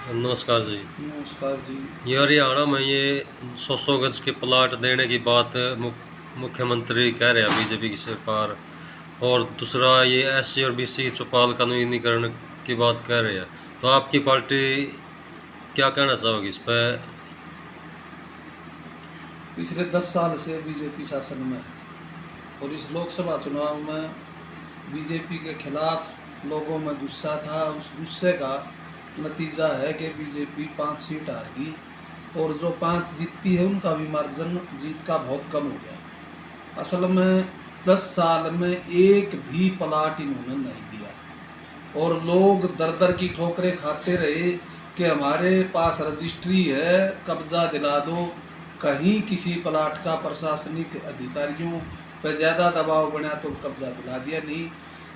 नमस्कार जी। नमस्कार जी। ये हरियाणा में ये 100 गज के प्लाट देने की बात मुख्यमंत्री कह रहे हैं बीजेपी की सरकार, और दूसरा ये एससी और बीसी की चौपाल कानूनीकरण की बात कह रहे हैं। तो आपकी पार्टी क्या कहना चाहोगी इस पर? पिछले 10 साल से बीजेपी शासन में है और इस लोकसभा चुनाव में बीजेपी के खिलाफ लोगों में गुस्सा था। उस गुस्से का नतीजा है कि बीजेपी 5 सीट हार गई और जो 5 जीतती है उनका भी मार्जिन जीत का बहुत कम हो गया। असल में 10 साल में एक भी प्लाट इन्होंने नहीं दिया और लोग दर दर की ठोकरें खाते रहे कि हमारे पास रजिस्ट्री है, कब्जा दिला दो। कहीं किसी प्लाट का प्रशासनिक अधिकारियों पर ज़्यादा दबाव बना तो कब्जा दिला दिया नहीं।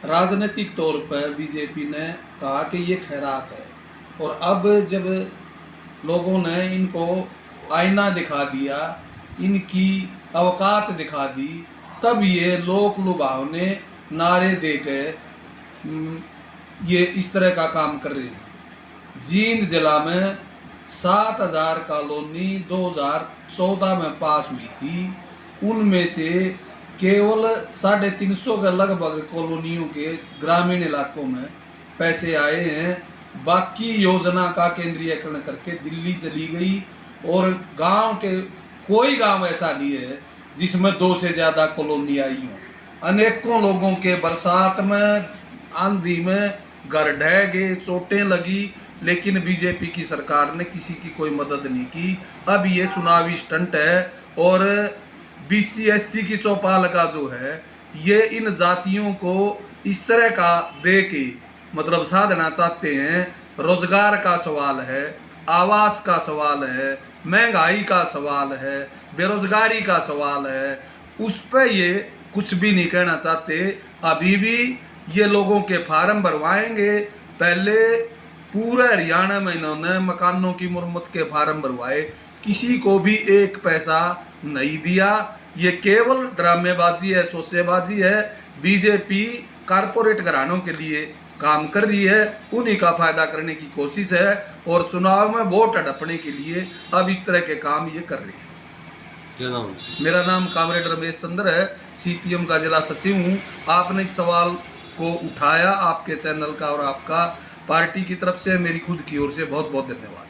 राजनीतिक तौर पर बीजेपी ने कहा कि ये खैरात है और अब जब लोगों ने इनको आईना दिखा दिया, इनकी औकात दिखा दी, तब ये लोक लुभावने नारे दे के ये इस तरह का काम कर रहे हैं। जींद जिला में 7000 कॉलोनी 2014 में पास हुई थी, उनमें से केवल 350 के लगभग कॉलोनियों के ग्रामीण इलाकों में पैसे आए हैं। बाकी योजना का केंद्रीयकरण करके दिल्ली चली गई और गांव के कोई गांव ऐसा नहीं है जिसमें 2 से ज़्यादा कॉलोनी आई हों। अनेकों लोगों के बरसात में, आंधी में घर ढह गए, चोटें लगी, लेकिन बीजेपी की सरकार ने किसी की कोई मदद नहीं की। अब ये चुनावी स्टंट है और बीसी एससी की चौपाल का जो है ये इन जातियों को इस तरह का दे के मतलब साधना चाहते हैं। रोजगार का सवाल है, आवास का सवाल है, महंगाई का सवाल है, बेरोजगारी का सवाल है, उस पर ये कुछ भी नहीं कहना चाहते। अभी भी ये लोगों के फार्म भरवाएंगे। पहले पूरे हरियाणा में इन्होंने मकानों की मुरम्मत के फार्म भरवाए, किसी को भी एक पैसा नहीं दिया। ये केवल ड्रामेबाजी है, शोसेबाजी है। बीजेपी कारपोरेट घरानों के लिए काम कर रही है, उन्हीं का फायदा करने की कोशिश है और चुनाव में वोट हड़पने के लिए अब इस तरह के काम ये कर रही है। क्या नाम? मेरा नाम कामरेड रमेश चंद्र है, सीपीएम का जिला सचिव हूँ। आपने इस सवाल को उठाया, आपके चैनल का और आपका पार्टी की तरफ से मेरी खुद की ओर से बहुत बहुत धन्यवाद।